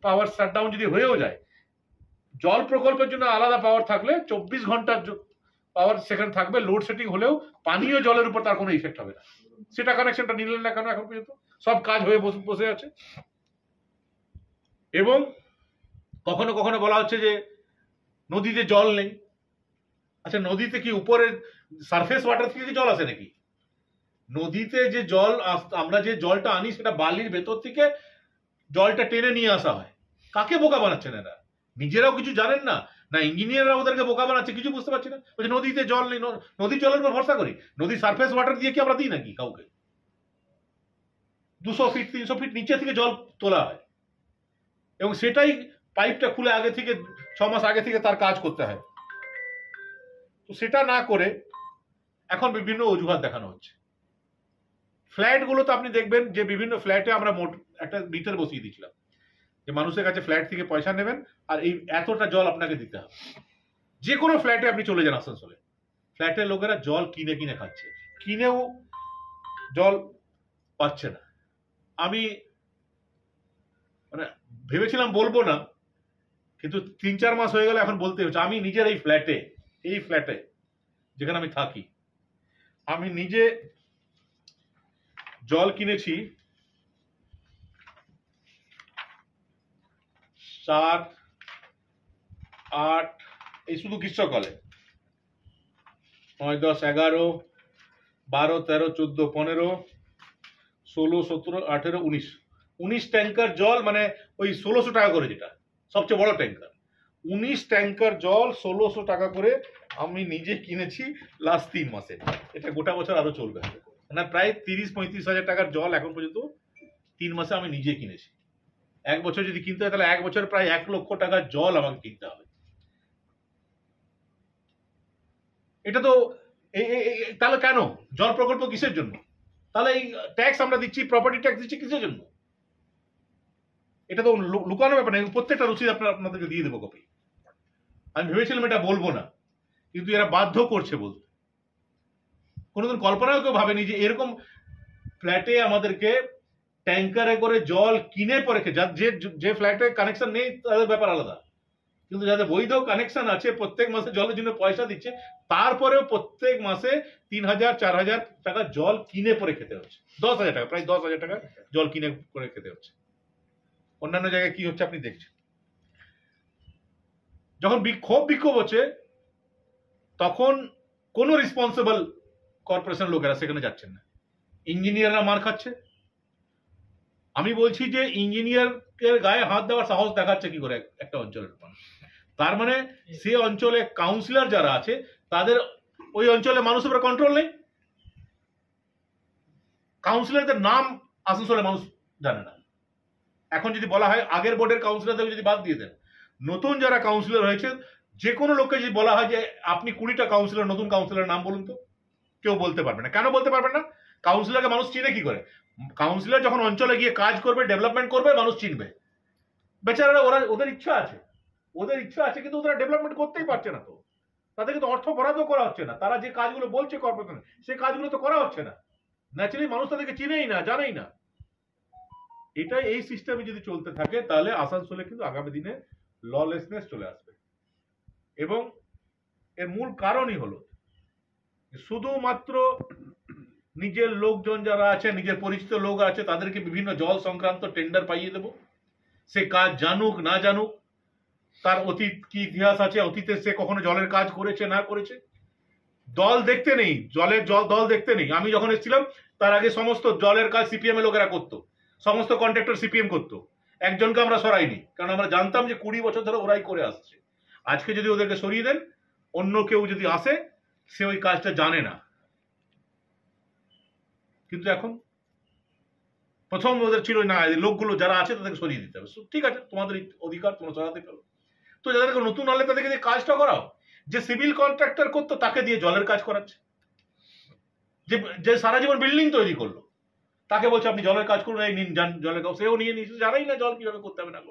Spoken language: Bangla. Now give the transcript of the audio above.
পাওয়ার শাটডাউন যদি হয়েও যায়, জল প্রকল্পের জন্য আলাদা পাওয়ার থাকলে 24 ঘন্টার পাওয়ার সেখানে থাকবে, লোডশেডিং হলেও পানীয় জলের উপর তার কোনো ইফেক্ট হবে না। সেটা কানেকশনটা নিলেন না কেন এখন পর্যন্ত? সব কাজ হয়ে বসে আছে। এবং কখনো কখনো বলা হচ্ছে যে নদীতে জল নেই। আচ্ছা, নদীতে কি উপরে সারফেস ওয়াটার থেকে কি জল আসে নাকি? নদীতে যে জল আমরা যে জলটা আনি সেটা বালির ভেতর থেকে জলটা টেনে নিয়ে আসা হয়। কাকে বোকা বানাচ্ছেন এরা? নিজেরাও কিছু জানেন না, না ইঞ্জিনিয়াররা ওদেরকে বোকা বানাচ্ছে, কিছু বুঝতে পারছি না। বলছে নদীতে জল নেই, নদীর জলের উপর ভরসা করি। নদীর সারফেস ওয়াটার দিয়ে কি আমরা দিই নাকি কাউকে? 200 ফিট 300 ফিট নিচে থেকে জল তোলা হয়, এবং সেটাই পাইপটা খুলে আগে থেকে 6 মাস আগে থেকে তার কাজ করতে হয়। তো সেটা না করে এখন বিভিন্ন অজুহাত দেখানো হচ্ছে। ফ্ল্যাট গুলোতে আপনি দেখবেন যে বিভিন্ন ফ্ল্যাটে আমরা একটা মিটার বসিয়ে দিয়েছিলাম যে মানুষের কাছে ফ্ল্যাট থেকে পয়সা নেবেন আর এই এতটা জল আপনাকে দিতে হবে। যে কোনো ফ্ল্যাটে আপনি চলে যান আসানসোলে, ফ্ল্যাটের লোকেরা জল কিনে কিনে খাচ্ছে, কিনেও জল পাচ্ছে না। আমি মানে ভেবেছিলাম বলবো না, কিন্তু 3-4 মাস হয়ে গেল এখন বলতে হচ্ছে। আমি নিজের এই ফ্ল্যাটে যেখানে আমি থাকি, আমি নিজে জল কিনেছি 7, 8, এই শুধু গ্রীষ্মকালে 9, 10, 11, 12, 13, 14, 15, 16, 17, 18, 19 ট্যাঙ্কার জল, মানে ওই 1600 টাকা করে, যেটা সবচেয়ে বড় ট্যাঙ্কার। 19 ট্যাঙ্কার জল 1600 টাকা করে আমি নিজে কিনেছি লাস্ট 3 মাসে। এটা গোটা বছর আরো চলবে, মানে প্রায় 30-35 হাজার টাকার জল এখন পর্যন্ত 3 মাসে আমি নিজে কিনেছি। 1 বছর যদি কিনতে হয় তাহলে 1 বছর প্রায় 1 লক্ষ টাকার জল আমাকে কিনতে হবে। এটা তো তাহলে কেন জল প্রকল্প কিসের জন্য? তাহলে এই ট্যাক্স আমরা দিচ্ছি, প্রপার্টি ট্যাক্স দিচ্ছি কিসের জন্য? এটা তো লুকানো ব্যাপার না, প্রত্যেকটা রসিদ আপনাদেরকে দিয়ে দেবো কপি। আমি ভেবেছিলাম এটা বলবো না, কিন্তু এরা বাধ্য করছে বলতে। কোনোদিন কল্পনাও কেউ ভাবেনি যে এরকম ফ্ল্যাটে আমাদেরকে ট্যাঙ্কারে করে জল কিনে পরে যে ফ্ল্যাটে কানেকশন নেই তাদের ব্যাপার আলাদা, কিন্তু যাদের বৈধ কানেকশন আছে প্রত্যেক মাসে জলের জন্য পয়সা দিচ্ছে, তারপরেও প্রত্যেক মাসে 3000-4000 টাকা জল কিনে পরে খেতে হচ্ছে। 10,000 টাকা, প্রায় 10,000 টাকা জল কিনে করে খেতে হচ্ছে। অন্যান্য জায়গায় কি হচ্ছে আপনি দেখছেন। যখন বিক্ষোভ হচ্ছে তখন কোন রেসপন্সিবল কর্পোরেশন লোকেরা সেখানে যাচ্ছেন না, ইঞ্জিনিয়াররা মার খাচ্ছে। আমি বলছি যে ইঞ্জিনিয়ারের গায়ে হাত দেওয়ার সাহস দেখাচ্ছে কি করে একটা অঞ্চলের মানুষ? তার মানে সে অঞ্চলে কাউন্সিলর যারা আছে তাদের ওই অঞ্চলে মানুষের উপর কন্ট্রোল নেই। কাউন্সিলরদের নাম আসানসোলের মানুষ জানে না। এখন যদি বলা হয় আগের বোর্ডের কাউন্সিলরদের যদি বাদ দিয়ে দেন, নতুন যারা কাউন্সিলর হয়েছে যে কোনো লোককে যদি বলা হয় যে আপনি 20টা কাউন্সিলর, নতুন কাউন্সিলরের নাম বলুন তো, কেউ বলতে পারবে না। কেন বলতে পারবেন না? কাউন্সিলরকে মানুষ চিনে কি করে? কাউন্সিলর যখন অঞ্চলে গিয়ে কাজ করবে, ডেভেলপমেন্ট করবে, মানুষ চিনবে। বেচারারা ওদের ইচ্ছা আছে, কিন্তু ওরা ডেভেলপমেন্ট করতেই পারছে না। তো তাদেরকে তো অর্থ বরাদ্দ করা হচ্ছে না। তারা যে কাজগুলো বলছে কর্পোরেশনে, সেই কাজগুলো তো করা হচ্ছে না। ন্যাচারালি মানুষ তাদেরকে চিনেই না, জানেই না। এই সিস্টেমে যদি চলতে থাকে তাহলে আসানসোলে কিন্তু আগামী দিনে ললেসনেস চলে আসবে। এবং এর মূল কারণই হলো শুধুমাত্র নিজের লোকজন যারা আছে, নিজের পরিচিত লোক আছে, তাদেরকে বিভিন্ন জল সংক্রান্ত টেন্ডার পাইয়ে দেব। সে কাজ জানুক না জানুক, তার অতীত কি ইতিহাস আছে, অতীতে সে কখনো জলের কাজ করেছে না করেছে, দল দেখতে নেই, দল দেখতে নেই। আমি যখন এসেছিলাম তার আগে সমস্ত জলের কাজ সিপিএম এর লোকেরা করতো, সমস্ত কন্ট্রাক্টর সিপিএম করতো। একজনকে আমরা সরাইনি, কারণ আমরা জানতাম যে 20 বছর ধরে ওরাই করে আসছে। আজকে যদি ওদেরকে সরিয়ে দেন, অন্য কেউ যদি আসে, সে ওই কাজটা জানে না। কিন্তু এখন প্রথম ওদের ছিল না, লোকগুলো যারা আছে তাদেরকে সরিয়ে দিতে হবে। ঠিক আছে, তোমাদের অধিকার, তোমরা সরাতে পারো। তো যাদেরকে নতুন হলে তাদেরকে দিয়ে কাজটা করাও। যে সিভিল কন্ট্রাক্টর করতো তাকে দিয়ে জলের কাজ করাচ্ছে। যে সারা জীবন বিল্ডিং তৈরি করলো তাকে বলছে আপনি জলের কাজ করুন, এই নিন জলের কাজ। সেও নিয়ে নিচ্ছে, জানাই না জল কিভাবে করতে হবে না।